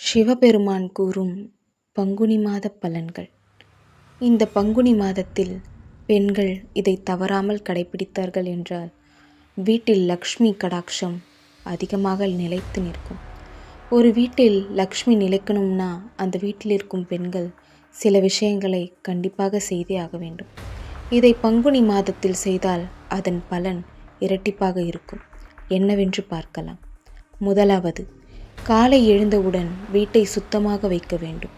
சிவபெருமான் கூறும் பங்குனி மாத பலன்கள். இந்த பங்குனி மாதத்தில் பெண்கள் இதை தவறாமல் கடைபிடித்தார்கள் என்றால் வீட்டில் லக்ஷ்மி கடாட்சம் அதிகமாக நிலைத்து நிற்கும். ஒரு வீட்டில் லக்ஷ்மி நிலைக்கணும்னா அந்த வீட்டில் இருக்கும் பெண்கள் சில விஷயங்களை கண்டிப்பாக செய்தே ஆக வேண்டும். இதை பங்குனி மாதத்தில் செய்தால் அதன் பலன் இரட்டிப்பாக இருக்கும். என்னவென்று பார்க்கலாம். முதலாவது, காலை எழுந்தவுடன் வீட்டை சுத்தமாக வைக்க வேண்டும்.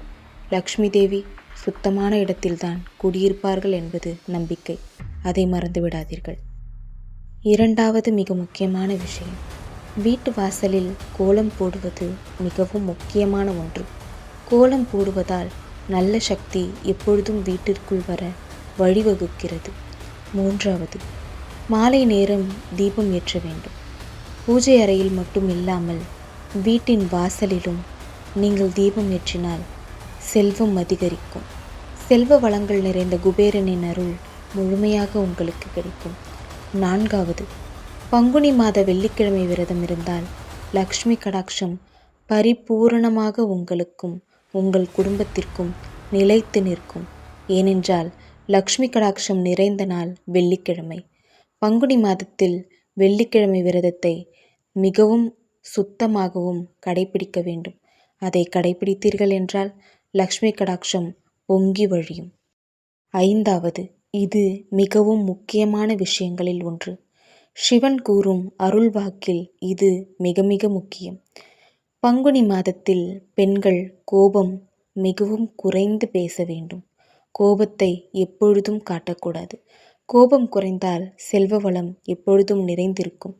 லக்ஷ்மி தேவி சுத்தமான இடத்தில்தான் குடியிருப்பார்கள் என்பது நம்பிக்கை. அதை மறந்துவிடாதீர்கள். இரண்டாவது மிக முக்கியமான விஷயம், வீட்டு வாசலில் கோலம் போடுவது மிகவும் முக்கியமான ஒன்று. கோலம் போடுவதால் நல்ல சக்தி எப்பொழுதும் வீட்டிற்குள் வர வழிவகுக்கிறது. மூன்றாவது, மாலை நேரம் தீபம் ஏற்ற வேண்டும். பூஜை அறையில் மட்டும் இல்லாமல் வீட்டின் வாசலிலும் நீங்கள் தீபம் ஏற்றினால் செல்வம் அதிகரிக்கும். செல்வ வளங்கள் நிறைந்த குபேரனின் அருள் முழுமையாக உங்களுக்கு கிடைக்கும். நான்காவது, பங்குனி மாத வெள்ளிக்கிழமை விரதம் இருந்தால் லக்ஷ்மி கடாட்சம் பரிபூரணமாக உங்களுக்கும் உங்கள் குடும்பத்திற்கும் நிலைத்து நிற்கும். ஏனென்றால் லக்ஷ்மி கடாட்சம் நிறைந்த நாள் வெள்ளிக்கிழமை. பங்குனி மாதத்தில் வெள்ளிக்கிழமை விரதத்தை மிகவும் சுத்தமாகவும் கடைபிடிக்க வேண்டும். அதை கடைபிடித்தீர்கள் என்றால் லக்ஷ்மி கடாட்சம் பொங்கி வழியும். ஐந்தாவது, இது மிகவும் முக்கியமான விஷயங்களில் ஒன்று. சிவன் கூறும் அருள் வாக்கில் இது மிக மிக முக்கியம். பங்குனி மாதத்தில் பெண்கள் கோபம் மிகவும் குறைந்து பேச வேண்டும். கோபத்தை எப்பொழுதும் காட்டக்கூடாது. கோபம் குறைந்தால் செல்வ வளம் எப்பொழுதும் நிறைந்திருக்கும்.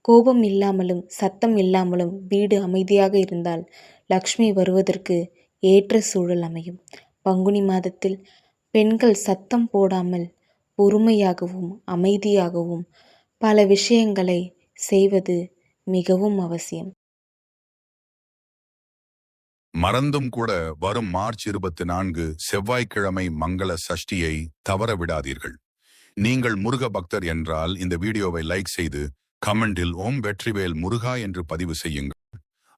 கோபம் இல்லாமலும் சத்தம் இல்லாமலும் வீடு அமைதியாக இருந்தால் லக்ஷ்மி வருவதற்கு ஏற்ற சூழல் அமையும். பங்குனி மாதத்தில் பெண்கள் சத்தம் போடாமல் பொறுமையாகவும் அமைதியாகவும் பல விஷயங்களை செய்வது மிகவும் அவசியம். மறந்தும் கூட வரும் மார்ச் 24 செவ்வாய்க்கிழமை மங்கள சஷ்டியை தவற விடாதீர்கள். நீங்கள் முருக பக்தர் என்றால் இந்த வீடியோவை லைக் செய்து கமெண்டில் ஓம் வெற்றிவேல் முருகா என்று பதிவு செய்யுங்கள்.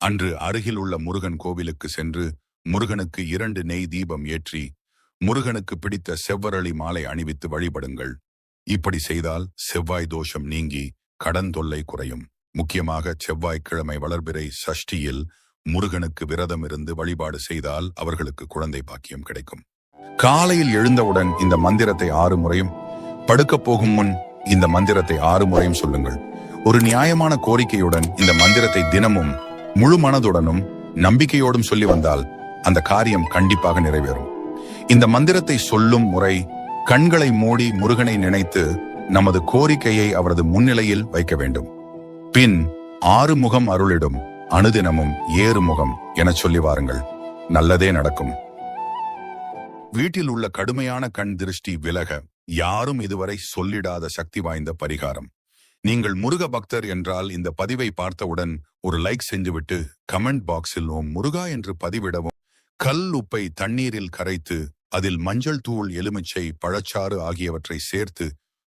அன்று அருகில் உள்ள முருகன் கோவிலுக்கு சென்று முருகனுக்கு 2 நெய் தீபம் ஏற்றி முருகனுக்கு பிடித்த செவ்வரளி மாலை அணிவித்து வழிபடுங்கள். இப்படி செய்தால் செவ்வாய் தோஷம் நீங்கி கடன் தொல்லை குறையும். முக்கியமாக செவ்வாய்க்கிழமை வளர்பிறை சஷ்டியில் முருகனுக்கு விரதம் இருந்து வழிபாடு செய்தால் அவர்களுக்கு குழந்தை பாக்கியம் கிடைக்கும். காலையில் எழுந்தவுடன் இந்த மந்திரத்தை 6 முறையும், படுக்கப் போகும் முன் இந்த மந்திரத்தை 6 முறையும் சொல்லுங்கள். ஒரு நியாயமான கோரிக்கையுடன் இந்த மந்திரத்தை தினமும் முழு மனதுடனும் நம்பிக்கையோடும் சொல்லி வந்தால் அந்த காரியம் கண்டிப்பாக நிறைவேறும். இந்த மந்திரத்தை சொல்லும் முறை, கண்களை மூடி முருகனை நினைத்து நமது கோரிக்கையை அவரது முன்னிலையில் வைக்க வேண்டும். பின் 6 முகம் அருளிடும் அனுதினமும் 7 முகம் என சொல்லி வாருங்கள். நல்லதே நடக்கும். வீட்டில் உள்ள கடுமையான கண் திருஷ்டி விலக யாரும் இதுவரை சொல்லிடாத சக்தி வாய்ந்த பரிகாரம். நீங்கள் முருக பக்தர் என்றால் இந்த பதிவை பார்த்தவுடன் ஒரு லைக் செஞ்சுவிட்டு கமெண்ட் பாக்ஸில் ஓம் முருகா என்று பதிவிடவும். கல் உப்பை தண்ணீரில் கரைத்து அதில் மஞ்சள் தூள், எலுமிச்சை, பழச்சாறு ஆகியவற்றை சேர்த்து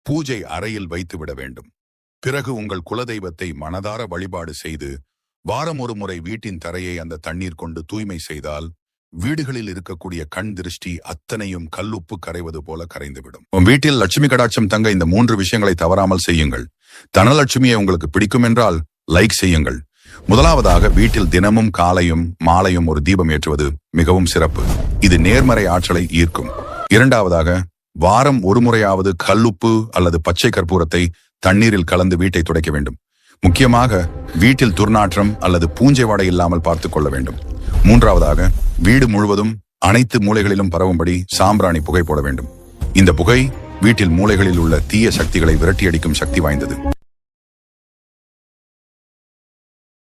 பூஜை அறையில் வைத்து விட வேண்டும். பிறகு உங்கள் குலதெய்வத்தை மனதார வழிபாடு செய்து வாரம் ஒரு முறை வீட்டின் தரையை அந்த தண்ணீர் கொண்டு தூய்மை செய்தால் வீடுகளில் இருக்கக்கூடிய கண் திருஷ்டி அத்தனையும் கல்லுப்பு கரைவது போல கரைந்துவிடும். வீட்டில் லட்சுமி கடாட்சம் தங்க இந்த 3 விஷயங்களை தவறாமல் செய்யுங்கள். தனலட்சுமியை உங்களுக்கு பிடிக்கும் என்றால் லைக் செய்யுங்கள். முதலாவதாக, வீட்டில் தினமும் காலையும் மாலையும் ஒரு தீபம் ஏற்றுவது மிகவும் சிறப்பு. இது நேர்மறை ஆற்றலை ஈர்க்கும். இரண்டாவதாக, வாரம் ஒரு முறையாவது கல்லுப்பு அல்லது பச்சை கற்பூரத்தை தண்ணீரில் கலந்து வீட்டை துடைக்க வேண்டும். முக்கியமாக வீட்டில் துர்நாற்றம் அல்லது பூஞ்சை வாடை இல்லாமல் பார்த்துக் கொள்ள வேண்டும். மூன்றாவதாக, வீடு முழுவதும் அனைத்து மூலைகளிலும் பரவும்படி சாம்பிராணி புகை போட வேண்டும். இந்த புகை வீட்டில் மூலைகளில் உள்ள தீய சக்திகளை விரட்டியடிக்கும் சக்தி வாய்ந்தது.